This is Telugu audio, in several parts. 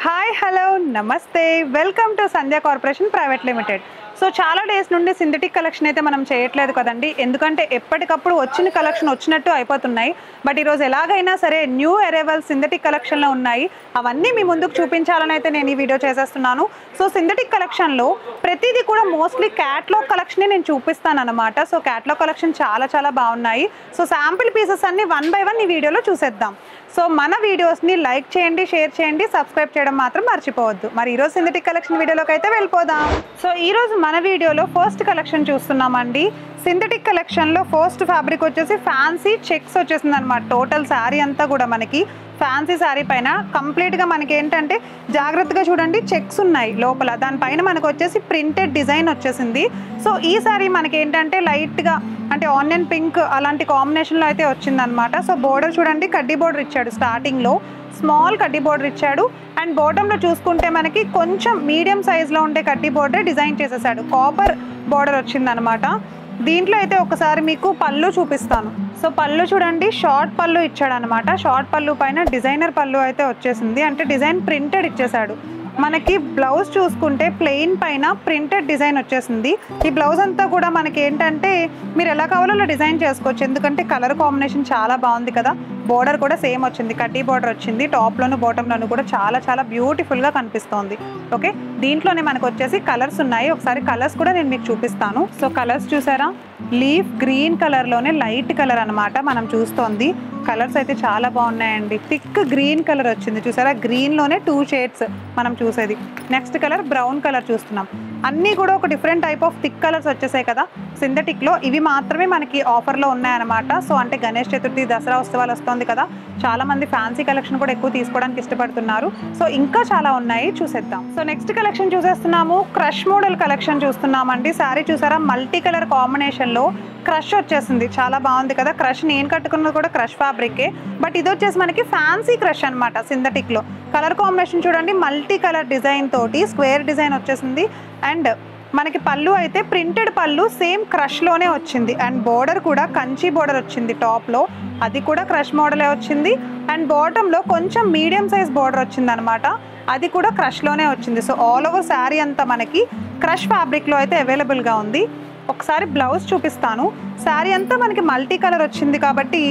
హాయ్ హలో నమస్తే welcome to Sandhya corporation private limited. So చాలా డేస్ నుండి సింథటిక్ కలెక్షన్ అయితే మనం చేయట్లేదు కదండి, ఎందుకంటే ఎప్పటికప్పుడు వచ్చిన కలెక్షన్ వచ్చినట్టు అయిపోతున్నాయి. బట్ ఈరోజు ఎలాగైనా సరే న్యూ అరైవల్ సింథటిక్ కలెక్షన్లో ఉన్నాయి, అవన్నీ మీ ముందుకు చూపించాలని అయితే నేను ఈ వీడియో చేసేస్తున్నాను. సో సింథటిక్ కలెక్షన్లో ప్రతిదీ కూడా మోస్ట్లీ క్యాట్లాగ్ కలెక్షనే నేను చూపిస్తాను అనమాట. సో క్యాట్లాగ్ కలెక్షన్ చాలా బాగున్నాయి. సో శాంపిల్ పీసెస్ అన్ని 1 by 1 ఈ వీడియోలో చూసేద్దాం. సో మన వీడియోస్ని లైక్ చేయండి, షేర్ చేయండి, సబ్స్క్రైబ్ చేయడం మాత్రం మర్చిపోవద్దు. మరి ఈరోజు సింథటిక్ కలెక్షన్ వీడియోలోకి అయితే వెళ్ళిపోదాం. సో ఈరోజు మన వీడియోలో ఫస్ట్ కలెక్షన్ చూస్తున్నామండి. సింథటిక్ కలెక్షన్లో ఫస్ట్ ఫ్యాబ్రిక్ వచ్చేసి ఫ్యాన్సీ చెక్స్ వచ్చేసింది అనమాట. టోటల్ శారీ అంతా కూడా మనకి ఫ్యాన్సీ శారీ పైన కంప్లీట్గా మనకి ఏంటంటే జాగ్రత్తగా చూడండి చెక్స్ ఉన్నాయి లోపల, దానిపైన మనకు వచ్చేసి ప్రింటెడ్ డిజైన్ వచ్చేసింది. సో ఈ శారీ మనకి ఏంటంటే లైట్గా అంటే ఆనియన్ పింక్ అలాంటి కాంబినేషన్లో అయితే వచ్చిందనమాట. సో బోర్డర్ చూడండి, కడ్డీ బోర్డర్ ఇచ్చాడు, స్టార్టింగ్లో స్మాల్ కడ్డీ బోర్డర్ ఇచ్చాడు. అండ్ బాటంలో చూసుకుంటే మనకి కొంచెం మీడియం సైజ్లో ఉండే కడ్డీ బోర్డర్ డిజైన్ చేసేసాడు, కాపర్ బోర్డర్ వచ్చిందనమాట. దీంట్లో అయితే ఒకసారి మీకు పళ్ళు చూపిస్తాను. సో పళ్ళు చూడండి, షార్ట్ పళ్ళు ఇచ్చాడు అనమాట. షార్ట్ పళ్ళు పైన డిజైనర్ పళ్ళు అయితే వచ్చేసింది, అంటే డిజైన్ ప్రింటెడ్ ఇచ్చేసాడు. మనకి బ్లౌజ్ చూసుకుంటే ప్లెయిన్ పైన ప్రింటెడ్ డిజైన్ వచ్చేసింది. ఈ బ్లౌజ్ అంతా కూడా మనకి ఏంటంటే మీరు ఎలా కావాలో అలా డిజైన్ చేసుకోవచ్చు, ఎందుకంటే కలర్ కాంబినేషన్ చాలా బాగుంది కదా. బోర్డర్ కూడా సేమ్ వచ్చింది, కడ్డీ బోర్డర్ వచ్చింది. టాప్లోను బాటంలోను కూడా చాలా బ్యూటిఫుల్గా కనిపిస్తోంది. ఓకే, దీంట్లోనే మనకు వచ్చేసి కలర్స్ ఉన్నాయి, ఒకసారి కలర్స్ కూడా నేను మీకు చూపిస్తాను. సో కలర్స్ చూసారా, లీఫ్ గ్రీన్ కలర్లోనే లైట్ కలర్ అనమాట మనం చూస్తోంది. కలర్స్ అయితే చాలా బాగున్నాయండి. థిక్ గ్రీన్ కలర్ వచ్చింది చూసారా, గ్రీన్లోనే 2 షేడ్స్ మనం చూసేది. నెక్స్ట్ కలర్ బ్రౌన్ కలర్ చూస్తున్నాం. అన్నీ కూడా ఒక different type of thick colours వచ్చేసాయి కదా సింథటిక్లో. ఇవి మాత్రమే మనకి ఆఫర్లో ఉన్నాయన్నమాట. సో అంటే గణేష్ చతుర్థి, దసరా ఉత్సవాలు వస్తుంది కదా, చాలామంది ఫ్యాన్సీ కలెక్షన్ కూడా ఎక్కువ తీసుకోవడానికి ఇష్టపడుతున్నారు. సో ఇంకా చాలా ఉన్నాయి, చూసేద్దాం. సో నెక్స్ట్ కలెక్షన్ చూసేస్తున్నాము, క్రష్ మోడల్ కలెక్షన్ చూస్తున్నామండి. శారీ చూసారా, మల్టీ కలర్ కాంబినేషన్లో క్రష్ వచ్చేసింది, చాలా బాగుంది కదా. క్రష్ నేను కట్టుకున్నది కూడా క్రష్ ఫ్యాబ్రికే, బట్ ఇది వచ్చేసి మనకి ఫ్యాన్సీ క్రష్ అనమాట. సింథటిక్లో కలర్ కాంబినేషన్ చూడండి, మల్టీ కలర్ డిజైన్ తోటి స్క్వేర్ డిజైన్ వచ్చేసింది. అండ్ మనకి పళ్ళు అయితే ప్రింటెడ్ పళ్ళు సేమ్ క్రష్లోనే వచ్చింది. అండ్ బోర్డర్ కూడా కంచి బోర్డర్ వచ్చింది టాప్లో, అది కూడా క్రష్ మోడలే వచ్చింది. అండ్ బాటంలో కొంచెం మీడియం సైజ్ బోర్డర్ వచ్చింది అనమాట, అది కూడా క్రష్లోనే వచ్చింది. సో ఆల్ ఓవర్ శారీ అంతా మనకి క్రష్ ఫ్యాబ్రిక్లో అయితే అవైలబుల్గా ఉంది. ఒకసారి బ్లౌజ్ చూపిస్తాను. శారీ అంతా మనకి మల్టీ కలర్ వచ్చింది కాబట్టి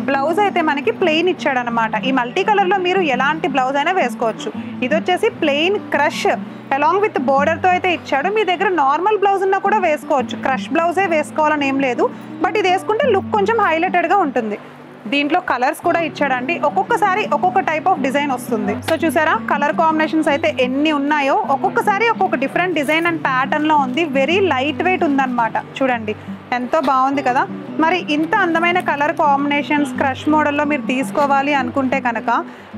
బ్లౌజ్ అయితే మనకి ప్లెయిన్ ఇచ్చాడు అనమాట. ఈ మల్టీ కలర్లో మీరు ఎలాంటి బ్లౌజ్ అయినా వేసుకోవచ్చు. ఇది వచ్చేసి ప్లెయిన్ క్రష్ అలాంగ్ విత్ బోర్డర్తో అయితే ఇచ్చాడు. మీ దగ్గర నార్మల్ బ్లౌజ్ ఉన్నా కూడా వేసుకోవచ్చు, క్రష్ బ్లౌజే వేసుకోవాలని ఏం లేదు, బట్ ఇది వేసుకుంటే లుక్ కొంచెం హైలైటెడ్గా ఉంటుంది. దీంట్లో కలర్స్ కూడా ఇచ్చాడండి, ఒక్కొక్కసారి ఒక్కొక్క టైప్ ఆఫ్ డిజైన్ వస్తుంది. సో చూసారా కలర్ కాంబినేషన్స్ అయితే ఎన్ని ఉన్నాయో, ఒక్కొక్కసారి ఒక్కొక్క డిఫరెంట్ డిజైన్ అండ్ ప్యాటర్న్లో ఉంది. వెరీ లైట్ వెయిట్ ఉందన్నమాట, చూడండి ఎంతో బాగుంది కదా. మరి ఇంత అందమైన కలర్ కాంబినేషన్స్ క్రష్ మోడల్లో మీరు తీసుకోవాలి అనుకుంటే కనుక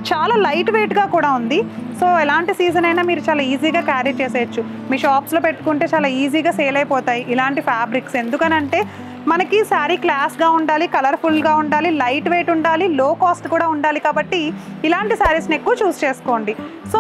చాలా లైట్ వెయిట్గా కూడా ఉంది. సో ఎలాంటి సీజన్ అయినా మీరు చాలా ఈజీగా క్యారీ చేసేయచ్చు. మీ షాప్స్లో పెట్టుకుంటే చాలా ఈజీగా సేల్ అయిపోతాయి ఇలాంటి ఫ్యాబ్రిక్స్. ఎందుకనంటే మనకి శారీ క్లాస్గా ఉండాలి, కలర్ఫుల్గా ఉండాలి, లైట్ వెయిట్ ఉండాలి, లో కాస్ట్ కూడా ఉండాలి. కాబట్టి ఇలాంటి శారీస్ని ఎక్కువ చూస్ చేసుకోండి. సో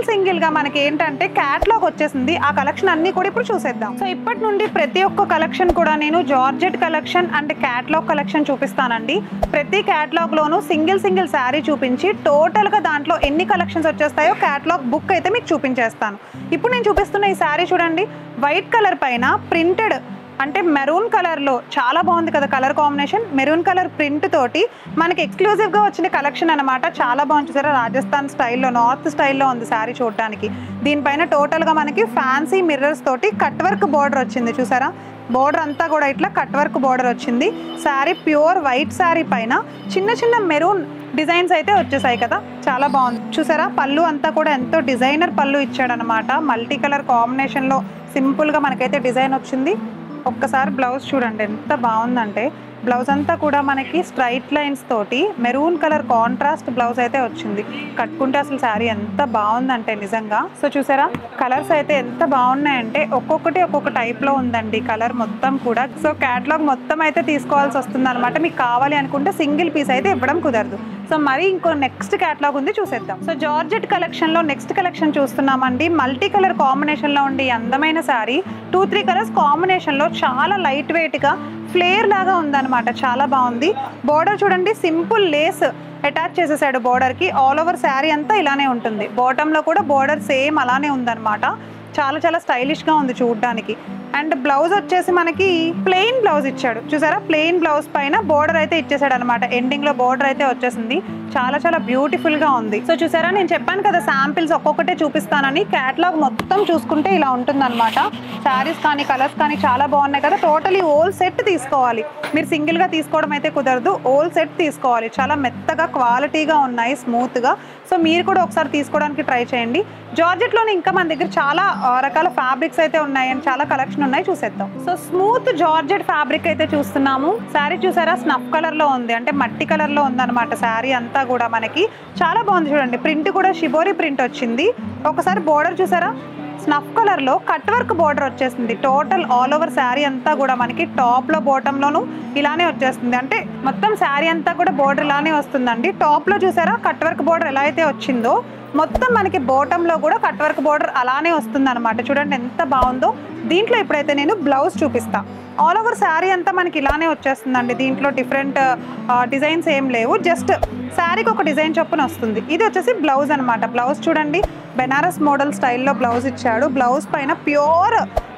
సింగిల్గా మనకి ఏంటంటే క్యాట్లాగ్ వచ్చేసింది, ఆ కలెక్షన్ అన్నీ కూడా ఇప్పుడు చూసేద్దాం. సో ఇప్పటి నుండి ప్రతి ఒక్క కలెక్షన్ కూడా నేను georgette collection and catalogue collection చూపిస్తానండి. ప్రతి క్యాట్లాగ్లోనూ సింగిల్ శారీ చూపించి టోటల్గా దాంట్లో ఎన్ని కలెక్షన్స్ వచ్చేస్తాయో క్యాట్లాగ్ బుక్ అయితే మీకు చూపించేస్తాను. ఇప్పుడు నేను చూపిస్తున్న ఈ శారీ చూడండి, వైట్ కలర్ పైన ప్రింటెడ్ అంటే మెరూన్ కలర్లో చాలా బాగుంది కదా colour combination. Maroon colour print తోటి మనకి ఎక్స్క్లూజివ్గా వచ్చిన కలెక్షన్ అనమాట. చాలా బాగుంది చూసారా, రాజస్థాన్ స్టైల్లో, నార్త్ స్టైల్లో ఉంది శారీ చూడటానికి. దీనిపైన టోటల్గా మనకి ఫ్యాన్సీ మిర్రర్స్ తోటి కట్ వర్క్ బార్డర్ వచ్చింది చూసారా. బార్డర్ అంతా కూడా ఇట్లా కట్ వర్క్ బార్డర్ వచ్చింది. శారీ ప్యూర్ వైట్ శారీ పైన చిన్న మెరూన్ డిజైన్స్ అయితే వచ్చేసాయి కదా, చాలా బాగుంది చూసారా. పళ్ళు అంతా కూడా ఎంతో డిజైనర్ పళ్ళు ఇచ్చాడనమాట. మల్టీ కలర్ కాంబినేషన్లో సింపుల్గా మనకైతే డిజైన్ వచ్చింది. ఒక్కసారి బ్లౌజ్ చూడండి ఎంత బాగుందంటే, బ్లౌజ్ అంతా కూడా మనకి స్ట్రైట్ లైన్స్ తోటి మెరూన్ కలర్ కాంట్రాస్ట్ బ్లౌజ్ అయితే వచ్చింది. కట్టుకుంటే అసలు శారీ ఎంత బాగుందంటే నిజంగా. సో చూసారా కలర్స్ అయితే ఎంత బాగున్నాయంటే ఒక్కొక్కటి ఒక్కొక్క టైప్లో ఉందండి కలర్ మొత్తం కూడా. సో క్యాటలాగ్ మొత్తం అయితే తీసుకోవాల్సి వస్తుంది అనమాట. మీకు కావాలి అనుకుంటే సింగిల్ పీస్ అయితే ఇవ్వడం కుదరదు. సో మరి ఇంకో నెక్స్ట్ క్యాటలాగ్ ఉంది, చూసేద్దాం. సో జార్జెట్ కలెక్షన్లో నెక్స్ట్ కలెక్షన్ చూస్తున్నామండి. మల్టీ కలర్ కాంబినేషన్లో ఉండి అందమైన శారీ 2-3 కలర్స్ కాంబినేషన్లో చాలా లైట్ వెయిట్గా ఫ్లేర్ లాగా ఉందన్నమాట, చాలా బాగుంది. బోర్డర్ చూడండి సింపుల్ లేస్ అటాచ్ చేసేసాడు బోర్డర్కి. ఆల్ ఓవర్ శారీ అంతా ఇలానే ఉంటుంది. బాటంలో కూడా బోర్డర్ సేమ్ అలానే ఉందన్నమాట. చాలా చాలా స్టైలిష్గా ఉంది చూడడానికి. అండ్ బ్లౌజ్ వచ్చేసి మనకి ప్లెయిన్ బ్లౌజ్ ఇచ్చాడు చూసారా. ప్లెయిన్ బ్లౌజ్ పైన బోర్డర్ అయితే ఇచ్చేసాడు అనమాట. ఎండింగ్ లో బోర్డర్ అయితే వచ్చేసింది. చాలా చాలా బ్యూటిఫుల్ గా ఉంది. సో చూసారా, నేను చెప్పాను కదా శాంపిల్స్ ఒక్కొక్కటే చూపిస్తానని. క్యాటలాగ్ మొత్తం చూసుకుంటే ఇలా ఉంటుంది అనమాట. శారీస్ కానీ కలర్స్ కానీ చాలా బాగున్నాయి కదా. టోటలీ హోల్ సెట్ తీసుకోవాలి. మీరు సింగిల్ గా తీసుకోవడం అయితే కుదరదు, హోల్ సెట్ తీసుకోవాలి. చాలా మెత్తగా క్వాలిటీగా ఉన్నాయి, స్మూత్ గా. సో మీరు కూడా ఒకసారి తీసుకోవడానికి ట్రై చేయండి. జార్జెట్ లోనే ఇంకా మన దగ్గర చాలా రకాల ఫ్యాబ్రిక్స్ అయితే ఉన్నాయి అండ్ చాలా కలెక్షన్ ఉన్నాయి, చూసేద్దాం. సో స్మూత్ జార్జెట్ ఫ్యాబ్రిక్ అయితే చూస్తున్నాము. శారీ చూసారా, స్నఫ్ కలర్ లో ఉంది, అంటే మట్టి కలర్ లో ఉంది అనమాట. శారీ అంతా కూడా మనకి చాలా బాగుంది చూడండి. ప్రింట్ కూడా షిబోరి ప్రింట్ వచ్చింది. ఒకసారి బోర్డర్ చూసారా, స్నఫ్ కలర్ లో కట్ వర్క్ బోర్డర్ వచ్చేసింది. టోటల్ ఆల్ ఓవర్ శారీ అంతా కూడా మనకి టాప్ లో బాటమ్ లోను ఇలానే వచ్చేస్తుంది. అంటే మొత్తం శారీ అంతా కూడా బోర్డర్ ఇలానే వస్తుందండి. టాప్ లో చూసారా కట్ వర్క్ బోర్డర్ ఎలా అయితే వచ్చిందో మొత్తం మనకి బాటమ్ లో కూడా కట్ వర్క్ బోర్డర్ అలానే వస్తుంది అనమాట. చూడండి ఎంత బాగుందో. దీంట్లో ఇప్పుడైతే నేను బ్లౌజ్ చూపిస్తా. ఆల్ ఓవర్ శారీ అంతా మనకి ఇలానే వచ్చేస్తుందండి. దీంట్లో డిఫరెంట్ డిజైన్స్ ఏం లేవు, జస్ట్ శారీకి ఒక డిజైన్ చొప్పున వస్తుంది. ఇది వచ్చేసి బ్లౌజ్ అనమాట. బ్లౌజ్ చూడండి, బెనారస్ మోడల్ స్టైల్లో బ్లౌజ్ ఇచ్చాడు. బ్లౌజ్ పైన ప్యూర్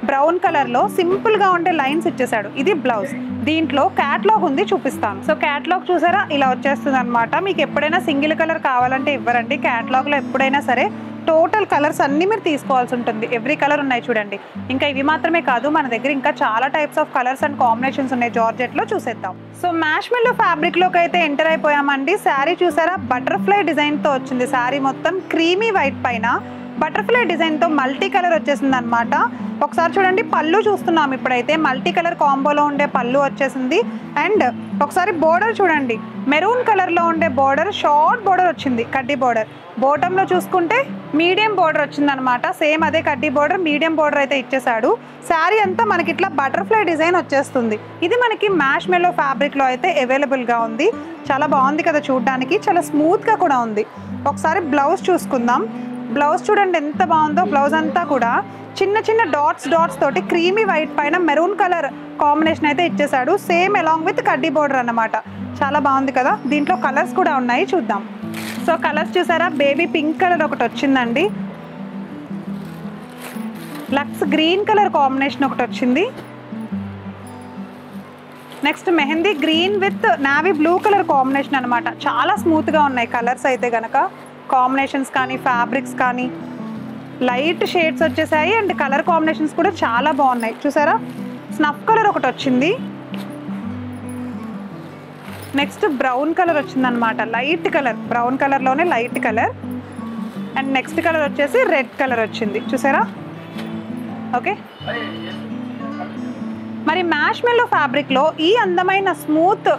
బ్రౌన్ కలర్ లో సింపుల్ గా ఉండే లైన్స్ ఇచ్చేసాడు. ఇది బ్లౌజ్. దీంట్లో క్యాట్లాగ్ ఉంది, చూపిస్తాను. సో క్యాట్లాగ్ చూసారా ఇలా వచ్చేస్తుంది అనమాట. మీకు ఎప్పుడైనా సింగిల్ కలర్ కావాలంటే ఇవ్వరండి. క్యాట్లాగ్ లో ఎప్పుడైనా సరే టోటల్ కలర్స్ అన్ని మీరు తీసుకోవాల్సి ఉంటుంది. ఎవ్రీ కలర్ ఉన్నాయి చూడండి. ఇంకా ఇవి మాత్రమే కాదు, మన దగ్గర ఇంకా చాలా types of colours and combinations ఉన్నాయి. జార్జెట్ లో చూసేద్దాం. సో మ్యాష్మెల్లో ఫ్యాబ్రిక్ లోకి అయితే ఎంటర్ అయిపోయామండి. శారీ చూసారా, బటర్ఫ్లై డిజైన్ తో వచ్చింది. శారీ మొత్తం క్రీమీ వైట్ పైన బటర్ఫ్లై డిజైన్ తో మల్టీ కలర్ వచ్చేసింది అనమాట. ఒకసారి చూడండి, పళ్ళు చూస్తున్నాం ఇప్పుడైతే. మల్టీ కలర్ కాంబోలో ఉండే పళ్ళు వచ్చేసింది. అండ్ ఒకసారి బోర్డర్ చూడండి, మెరూన్ కలర్ లో ఉండే బోర్డర్, షార్ట్ బోర్డర్ వచ్చింది, కడ్డీ బోర్డర్. బాటమ్ లో చూసుకుంటే మీడియం బోర్డర్ వచ్చింది అనమాట. సేమ్ అదే కడ్డీ బోర్డర్, మీడియం బోర్డర్ అయితే ఇచ్చేసాడు. శారీ అంతా మనకి ఇట్లా బటర్ఫ్లై డిజైన్ వచ్చేస్తుంది. ఇది మనకి మ్యాష్మెల్లో ఫ్యాబ్రిక్ లో అయితే అవైలబుల్ గా ఉంది. చాలా బాగుంది కదా చూడడానికి, చాలా స్మూత్ గా కూడా ఉంది. ఒకసారి బ్లౌజ్ చూసుకుందాం. బ్లౌజ్ చూడండి ఎంత బాగుందో. బ్లౌజ్ అంతా కూడా చిన్న చిన్న డాట్స్ తోటి క్రీమీ వైట్ పైన మెరూన్ కలర్ కాంబినేషన్ అయితే ఇచ్చేసాడు. సేమ్ అలాంగ్ విత్ కడ్డీ బోర్డర్ అన్నమాట. చాలా బాగుంది కదా. దీంట్లో కలర్స్ కూడా ఉన్నాయి, చూద్దాం. సో కలర్స్ చూసారా, బేబీ పింక్ కలర్ ఒకటి వచ్చిందండి. లక్స్ గ్రీన్ కలర్ కాంబినేషన్ ఒకటి వచ్చింది. Next mehndi green with navy blue colour combination అనమాట. చాలా స్మూత్గా ఉన్నాయి కలర్స్ అయితే గనక. కాంబినేషన్స్ కానీ ఫ్యాబ్రిక్స్ కానీ లైట్ షేడ్స్ వచ్చేసాయి. అండ్ కలర్ కాంబినేషన్స్ కూడా చాలా బాగున్నాయి. చూసారా, స్నఫ్ కలర్ ఒకటి వచ్చింది. నెక్స్ట్ బ్రౌన్ కలర్ వచ్చింది అనమాట. లైట్ కలర్, బ్రౌన్ కలర్లోనే light colour. And next colour వచ్చేసి రెడ్ కలర్ వచ్చింది. చూసారా, ఓకే. మరి మ్యాష్మెల్లో ఫ్యాబ్రిక్లో ఈ అందమైన స్మూత్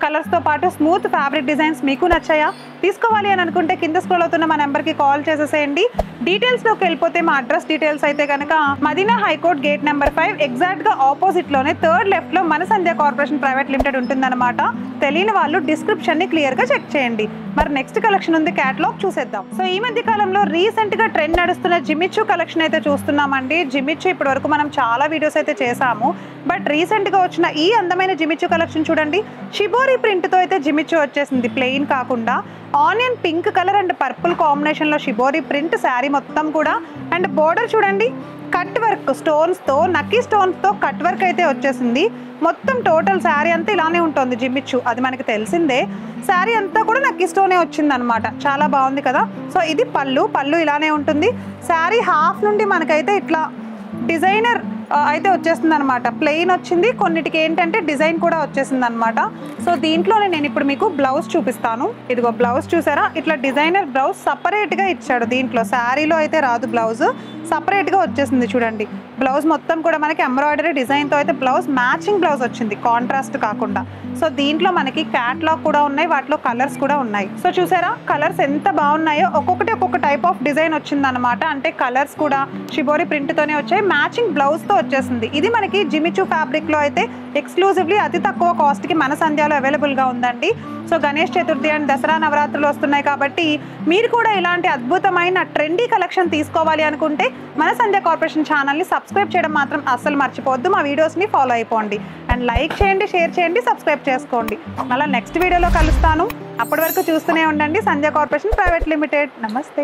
కలర్స్తో పాటు స్మూత్ ఫ్యాబ్రిక్ డిజైన్స్ మీకు నచ్చాయా? తీసుకోవాలి అని అనుకుంటే కింద స్క్రోల్ అవుతున్న మా నెంబర్కి కాల్ చేసేసేయండి. డీటెయిల్స్లోకి వెళ్ళిపోతే మా అడ్రస్ డీటెయిల్స్ అయితే కనుక మదీనా హైకోర్ట్ గేట్ నెంబర్ 5 ఎగ్జాక్ట్గా ఆపోజిట్లోనే థర్డ్ లెఫ్ట్లో మన సంధ్య కార్పొరేషన్ ప్రైవేట్ లిమిటెడ్ ఉంటుందన్నమాట. తెలియని వాళ్ళు డిస్క్రిప్షన్ని క్లియర్గా చెక్ చేయండి. మరి నెక్స్ట్ కలెక్షన్ ఉంది, క్యాటలాగ్ చూసేద్దాం. సో ఈ మధ్య కాలంలో రీసెంట్గా ట్రెండ్ నడుస్తున్న జిమిచ్చు కలెక్షన్ అయితే చూస్తున్నామండి. జిమిచ్చు ఇప్పటి వరకు మనం చాలా వీడియోస్ అయితే చేసాము. బట్ రీసెంట్గా వచ్చిన ఈ అందమైన జిమిచ్చు కలెక్షన్ చూడండి. షిబోరి ప్రింట్తో అయితే జిమిచ్చు వచ్చేసింది, ప్లెయిన్ కాకుండా. Onion pink colour and purple కాంబినేషన్లో షిబోరి ప్రింట్ శారీ మొత్తం కూడా. అండ్ బోర్డర్ చూడండి, కట్ వర్క్ స్టోన్స్తో, నక్కీ స్టోన్స్తో కట్ వర్క్ అయితే వచ్చేసింది. మొత్తం టోటల్ శారీ అంతా ఇలానే ఉంటుంది జిమిచ్చు, అది మనకి తెలిసిందే. శారీ అంతా కూడా నక్కీ స్టోనే వచ్చిందనమాట. చాలా బాగుంది కదా. సో ఇది పళ్ళు ఇలానే ఉంటుంది. శారీ హాఫ్ నుండి మనకైతే ఇట్లా డిజైనర్ అయితే వచ్చేస్తుంది అనమాట. ప్లెయిన్ వచ్చింది, కొన్నిటికి ఏంటంటే డిజైన్ కూడా వచ్చేసింది అనమాట. సో దీంట్లోనే నేను ఇప్పుడు మీకు బ్లౌజ్ చూపిస్తాను. ఇదిగో బ్లౌజ్ చూసారా, ఇట్లా డిజైనర్ బ్లౌజ్ సపరేట్గా ఇచ్చాడు. దీంట్లో శారీలో అయితే రాదు, బ్లౌజ్ సపరేట్గా వచ్చేసింది చూడండి. బ్లౌజ్ మొత్తం కూడా మనకి ఎంబ్రాయిడరీ డిజైన్తో అయితే బ్లౌజ్ మ్యాచింగ్ బ్లౌజ్ వచ్చింది, కాంట్రాస్ట్ కాకుండా. సో దీంట్లో మనకి క్యాట్లాగ్ కూడా ఉన్నాయి, వాటిలో కలర్స్ కూడా ఉన్నాయి. సో చూసారా కలర్స్ ఎంత బాగున్నాయో. ఒక్కొక్కటి ఒక్కొక్క టైప్ ఆఫ్ డిజైన్ వచ్చింది అనమాట. అంటే కలర్స్ కూడా షిబోరి ప్రింట్తోనే వచ్చాయి, మ్యాచింగ్ బ్లౌజ్తో వచ్చేసింది. ఇది మనకి జిమిచ్చు ఫ్యాబ్రిక్లో అయితే ఎక్స్క్లూజివ్లీ అతి తక్కువ కాస్ట్కి మన సంధ్యాలో అవైలబుల్గా ఉందండి. సో గణేష్ చతుర్థి అండ్ దసరా నవరాత్రులు వస్తున్నాయి కాబట్టి మీరు కూడా ఇలాంటి అద్భుతమైన ట్రెండీ కలెక్షన్ తీసుకోవాలి అనుకుంటే మన సంధ్య కార్పొరేషన్ ఛానల్ని సబ్స్క్రైబ్ చేయడం మాత్రం అస్సలు మర్చిపోవద్దు. మా వీడియోస్ని ఫాలో అయిపోండి అండ్ లైక్ చేయండి, షేర్ చేయండి, సబ్స్క్రైబ్ చేసుకోండి. మళ్ళీ నెక్స్ట్ వీడియోలో కలుస్తాను. అప్పటి వరకు చూస్తూనే ఉండండి సంధ్య కార్పొరేషన్ ప్రైవేట్ లిమిటెడ్. నమస్తే.